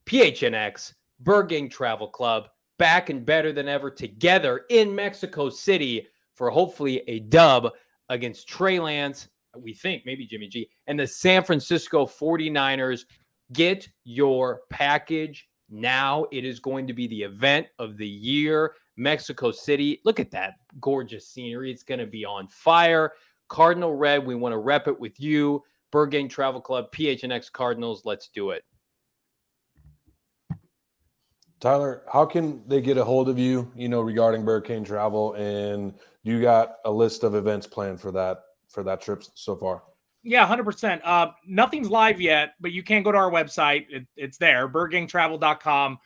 PHNX, Birdgang Travel Club, back and better than ever together in Mexico City for hopefully a dub against Trey Lance, we think, maybe Jimmy G, and the San Francisco 49ers. Get your package now. It is going to be the event of the year. Mexico City, look at that gorgeous scenery. It's going to be on fire. Cardinal Red, we want to rep it with you. Birdgang Travel Club, PHNX Cardinals, let's do it. Tyler, how can they get a hold of you, regarding Birdgang Travel, and you got a list of events planned for that trip so far? Yeah, 100%. Nothing's live yet, but you can go to our website. It's there, birdgangtravel.com.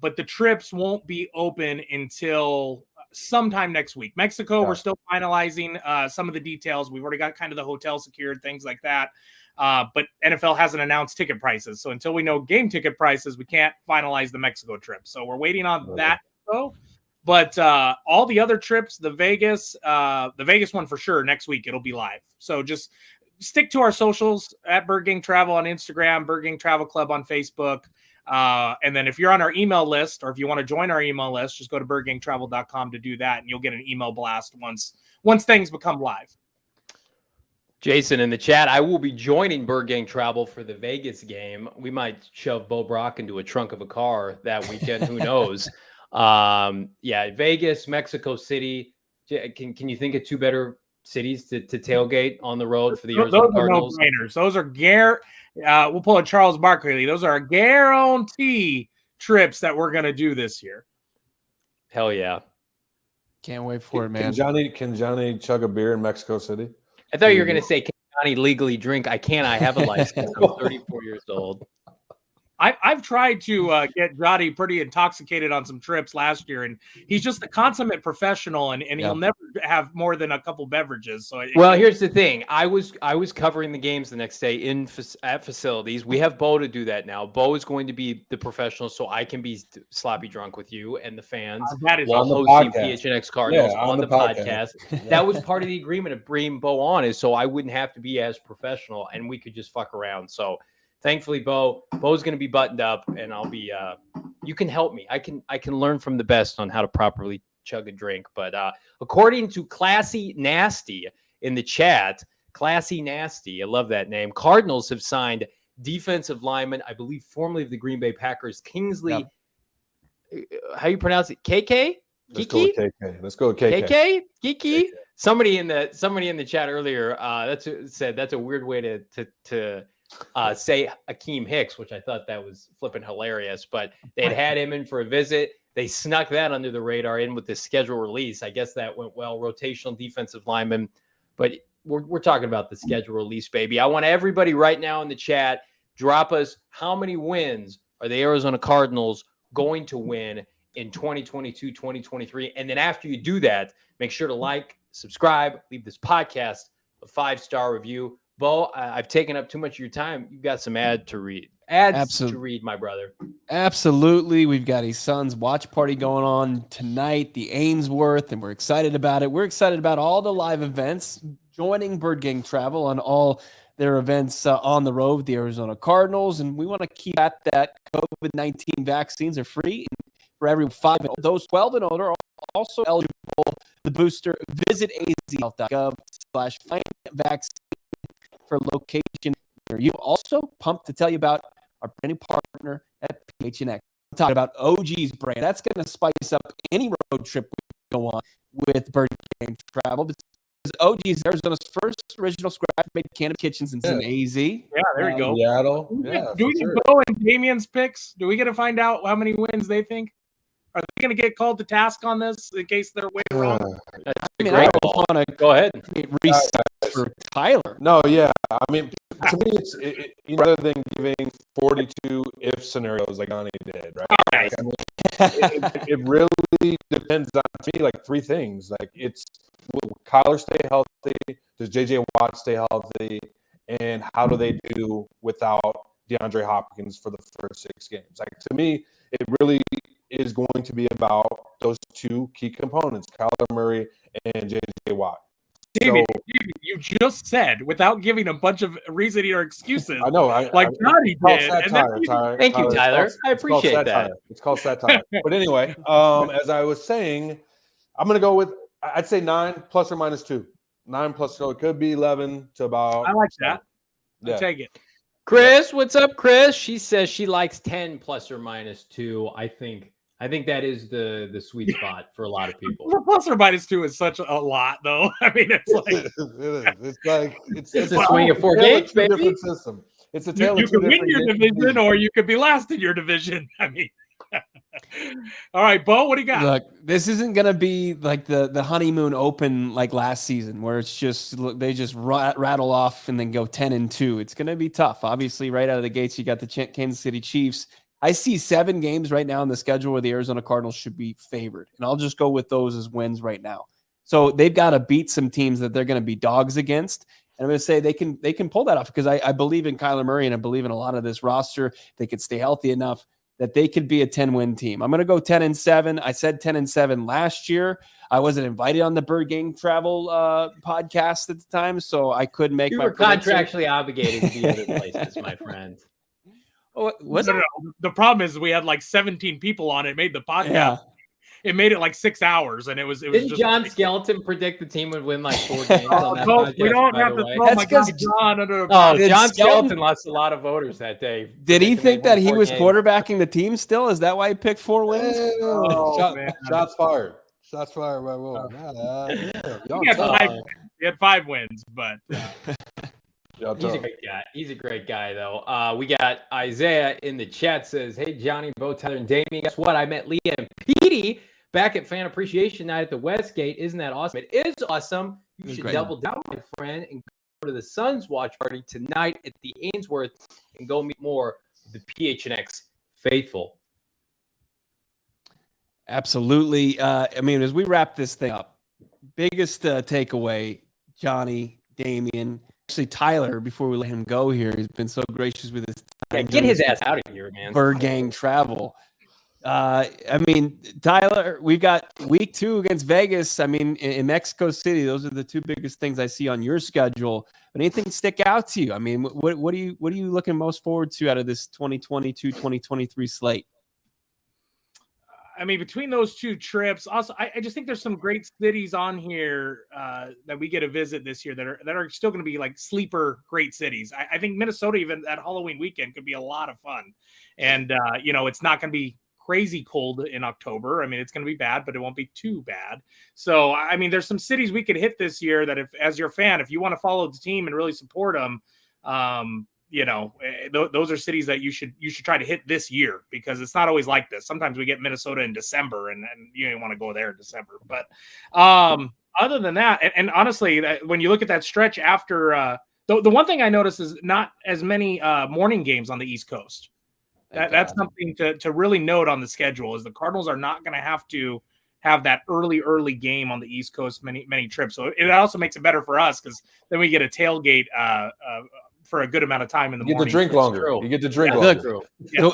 But the trips won't be open until sometime next week. Mexico, we're still finalizing some of the details. We've already got kind of the hotel secured, things like that. But NFL hasn't announced ticket prices. So until we know game ticket prices, we can't finalize the Mexico trip. So we're waiting on that. But all the other trips, the Vegas one for sure, next week, it'll be live. So just stick to our socials at Birdgang Travel on Instagram, Birdgang Travel Club on Facebook. And then if you're on our email list, or if you want to join our email list, just go to birdgangtravel.com to do that. And you'll get an email blast once things become live. Jason in the chat, I will be joining Birdgang Travel for the Vegas game. We might shove Bo Brock into a trunk of a car that weekend. Who knows? Vegas, Mexico City. Can you think of 2 better cities to tailgate on the road for the Arizona Cardinals? Those are we'll pull a Charles Barkley. Those are guarantee trips that we're going to do this year. Hell yeah. Can't wait for it, man. Can Johnny chug a beer in Mexico City? I thought you were going to say, can Johnny legally drink? I can't. I have a license. I'm 34 years old. I've tried to get Johnny pretty intoxicated on some trips last year, and he's just a consummate professional, and he'll never have more than a couple beverages. So here's the thing: I was covering the games the next day at facilities. We have Bo to do that now. Bo is going to be the professional, so I can be sloppy drunk with you and the fans while hosting PHNX Cardinals on the podcast. That was part of the agreement of bringing Bo on, is so I wouldn't have to be as professional, and we could just fuck around. So. Thankfully, Bo's going to be buttoned up, and I'll be. You can help me. I can learn from the best on how to properly chug a drink. But according to Classy Nasty in the chat, Classy Nasty, I love that name. Cardinals have signed defensive lineman, I believe, formerly of the Green Bay Packers, Kingsley. How you pronounce it? KK? Let's go with KK. Let's go with KK. KK? Kiki? Somebody in the chat earlier said that's a weird way to say Akeem Hicks, which I thought that was flipping hilarious. But they'd had him in for a visit. They snuck that under the radar in with the schedule release. I guess that went well. Rotational defensive lineman. But we're talking about the schedule release, baby. I want everybody right now in the chat, drop us how many wins are the Arizona Cardinals going to win in 2022, 2023. And then after you do that, make sure to like, subscribe, leave this podcast a 5-star review. Bo, I've taken up too much of your time. You've got some ads to read, my brother. Absolutely. We've got a Suns watch party going on tonight, the Ainsworth, and we're excited about it. We're excited about all the live events, joining Birdgang Travel on all their events on the road, the Arizona Cardinals, and we want to keep at that. COVID-19 vaccines are free for every 5 and those 12 and older are also eligible for the booster. Visit azhealth.gov/find-vaccine for location near you. Also, pumped to tell you about our brand new partner at PHNX. I'm talking about OG's brand. That's going to spice up any road trip we go on with Birdgang Travel. OG's Arizona's first original scratch-made cannabis kitchen since an AZ. Yeah, there we go. Seattle. Do we get Bo and Damien's picks? Do we get to find out how many wins they think? Are they going to get called to task on this in case they're way wrong? I don't want to go ahead. Reset for Tyler. No, yeah. I mean, to me, it's rather than giving 42 if scenarios like Johnny did, right? Right. Like, I mean, it really depends on, to me, like 3 things. Like, it's will Kyler stay healthy? Does J.J. Watt stay healthy? And how do they do without DeAndre Hopkins for the first 6 games? Like, to me, it really is going to be about those 2 key components, Kyler Murray and J.J. Watt. David, you just said, without giving a bunch of reasoning or excuses. I know. Johnny did. Thank you, Tyler. I appreciate that. It's called satire. But anyway, as I was saying, I'm going to go with, I'd say 9 plus or minus 2. 9 plus, so it could be 11 to about. I like that. Yeah. I take it. Chris, what's up, Chris? She says she likes 10 plus or minus 2. I think that is the sweet spot for a lot of people. Well, plus or minus 2 is such a lot, though. I mean, it's like it's a swing of 4 games, baby. Different system. It's a tale you of 2 can win your different division, or you could be last in your division. I mean, all right, Bo, what do you got? Look, this isn't going to be like the honeymoon open like last season, where it's just they just rattle off and then go 10-2. It's going to be tough. Obviously, right out of the gates, you got the Kansas City Chiefs. I see 7 games right now in the schedule where the Arizona Cardinals should be favored, and I'll just go with those as wins right now. So they've got to beat some teams that they're going to be dogs against. And I'm going to say they can pull that off because I believe in Kyler Murray and I believe in a lot of this roster. They could stay healthy enough that they could be a 10-win team. I'm going to go 10-7. I said 10-7 last year. I wasn't invited on the Birdgang Travel podcast at the time, so I couldn't make my prediction. Contractually obligated to be other places, my friend. Oh, was no. The problem is we had like 17 people on it. It made the podcast. Yeah. It made it like 6 hours, and it was. Didn't just John Skeleton predict the team would win like 4 games on that podcast? We don't have to throw my guy John under. John Skeleton lost a lot of voters that day. Did he think that he was quarterbacking the team still? Is that why he picked 4 wins? Shots fired. Shots fired by Will. He had 5 wins, but. He's a great guy. He's a great guy, though. We got Isaiah in the chat says, "Hey, Johnny, Bo, Tyler, and Damien. Guess what? I met Leah and Petey back at Fan Appreciation Night at the Westgate. Isn't that awesome? It is awesome. You should double down, my friend, and go to the Suns watch party tonight at the Ainsworth and go meet more of the PHNX faithful." Absolutely. I mean, as we wrap this thing up, biggest takeaway, Johnny, Damien. Actually, Tyler, before we let him go here, he's been so gracious with his time. Yeah, get his ass out of here, man. Birdgang Travel. I mean, Tyler, we've got week 2 against Vegas. I mean, in Mexico City, those are the 2 biggest things I see on your schedule. But anything stick out to you? I mean, what are you looking most forward to out of this 2022-2023 slate? I mean, between those 2 trips, also, I just think there's some great cities on here that we get to visit this year that are still going to be like sleeper great cities. I think Minnesota, even at Halloween weekend, could be a lot of fun. And, it's not going to be crazy cold in October. I mean, it's going to be bad, but it won't be too bad. So, I mean, there's some cities we could hit this year that, if, as your fan, if you want to follow the team and really support them, those are cities that you should try to hit this year, because it's not always like this. Sometimes we get Minnesota in December, and you don't want to go there in December. But other than that, and honestly, when you look at that stretch after, the one thing I noticed is not as many morning games on the East Coast. That's something to really note on the schedule, is the Cardinals are not going to have that early game on the East Coast many trips. So it also makes it better for us, because then we get a tailgate for a good amount of time in the morning. You get to drink longer. You get to drink longer.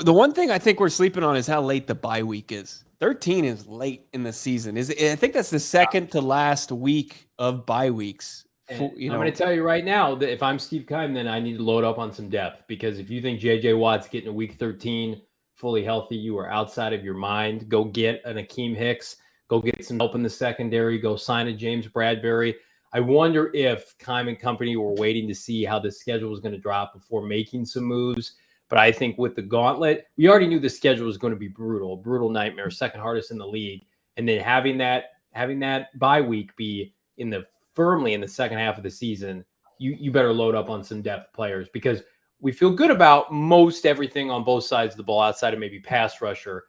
The one thing I think we're sleeping on is how late the bye week is. 13 is late in the season. I think that's the second to last week of bye weeks. I'm going to tell you right now that if I'm Steve Keim, then I need to load up on some depth, because if you think J.J. Watt's getting a week 13 fully healthy, you are outside of your mind. Go get an Akeem Hicks. Go get some help in the secondary. Go sign a James Bradbury. I wonder if Keim and company were waiting to see how the schedule was going to drop before making some moves. But I think with the gauntlet, we already knew the schedule was going to be brutal, a brutal nightmare, second hardest in the league. And then having that bye week be firmly in the second half of the season, you better load up on some depth players, because we feel good about most everything on both sides of the ball outside of maybe pass rusher.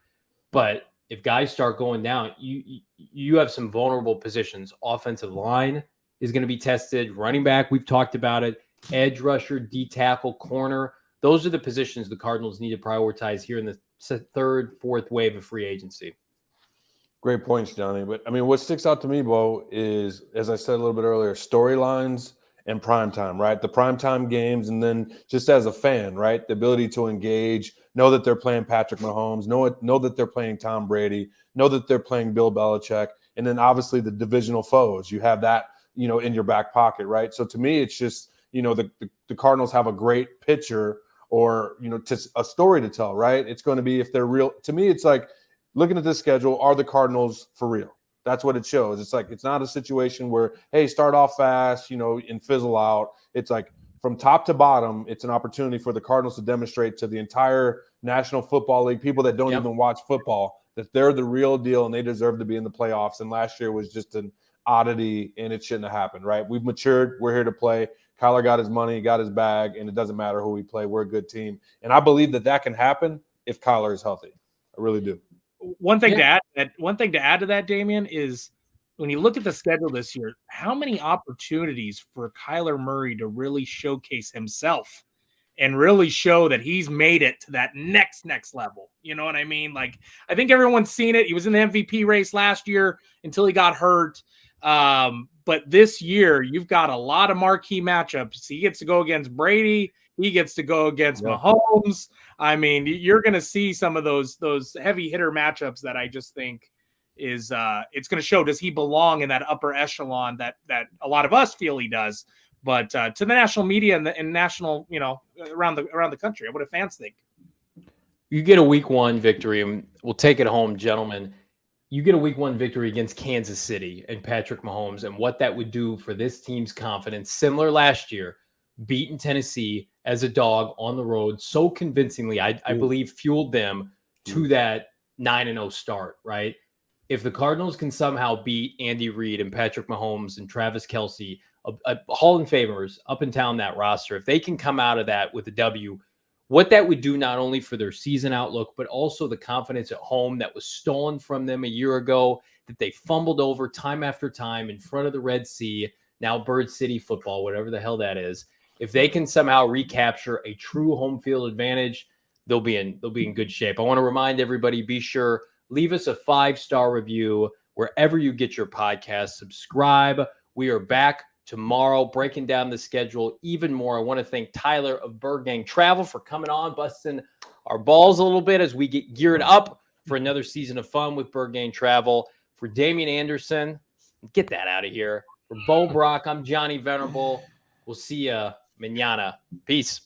But if guys start going down, you have some vulnerable positions. Offensive line is going to be tested. Running back, we've talked about it. Edge rusher, D tackle, corner. Those are the positions the Cardinals need to prioritize here in the third, fourth wave of free agency. Great points, Johnny. But I mean, what sticks out to me, Bo, is, as I said a little bit earlier, storylines and primetime, right? The primetime games, and then just as a fan, right? The ability to engage, know that they're playing Patrick Mahomes, know that they're playing Tom Brady, know that they're playing Bill Belichick, and then obviously the divisional foes. You have that, in your back pocket, right? So to me, it's just, the Cardinals have a great picture, or, a story to tell, right? It's going to be, if they're real. To me, it's like, looking at this schedule, are the Cardinals for real? That's what it shows. It's like, it's not a situation where, hey, start off fast, and fizzle out. It's like, from top to bottom, it's an opportunity for the Cardinals to demonstrate to the entire National Football League, people that don't even watch football, that they're the real deal and they deserve to be in the playoffs. And last year was just an oddity, and it shouldn't have happened, right? We've matured. We're here to play. Kyler got his money, got his bag, and it doesn't matter who we play. We're a good team. And I believe that can happen if Kyler is healthy. I really do. One thing to add to that, Damien, is when you look at the schedule this year, how many opportunities for Kyler Murray to really showcase himself and really show that he's made it to that next level. You know what I mean? Like, I think everyone's seen it. He was in the MVP race last year until he got hurt. But this year, you've got a lot of marquee matchups. He gets to go against Brady. He gets to go against Mahomes. I mean, you're going to see some of those heavy hitter matchups that I just think is it's going to show, does he belong in that upper echelon that a lot of us feel he does, but to the national media and national, around the country, what do fans think? You get a week 1 victory, and we'll take it home, gentlemen. You get a week 1 victory against Kansas City and Patrick Mahomes, and what that would do for this team's confidence. Similar last year, beating Tennessee as a dog on the road so convincingly, I believe fueled them to that 9-0 start, right? If the Cardinals can somehow beat Andy Reid and Patrick Mahomes and Travis Kelce, a Hall of Famers up and down that roster, if they can come out of that with a W, what that would do not only for their season outlook, but also the confidence at home that was stolen from them a year ago, that they fumbled over time after time in front of the Red Sea, now Bird City football, whatever the hell that is. If they can somehow recapture a true home field advantage, they'll be in good shape. I want to remind everybody, be sure, leave us a 5-star review wherever you get your podcast. Subscribe. We are back tomorrow breaking down the schedule even more. I want to thank Tyler of Birdgang Travel for coming on, busting our balls a little bit as we get geared up for another season of fun with Birdgang Travel. For Damien Anderson, get that out of here. For Bo Brock, I'm Johnny Venerable. We'll see you mañana. Peace.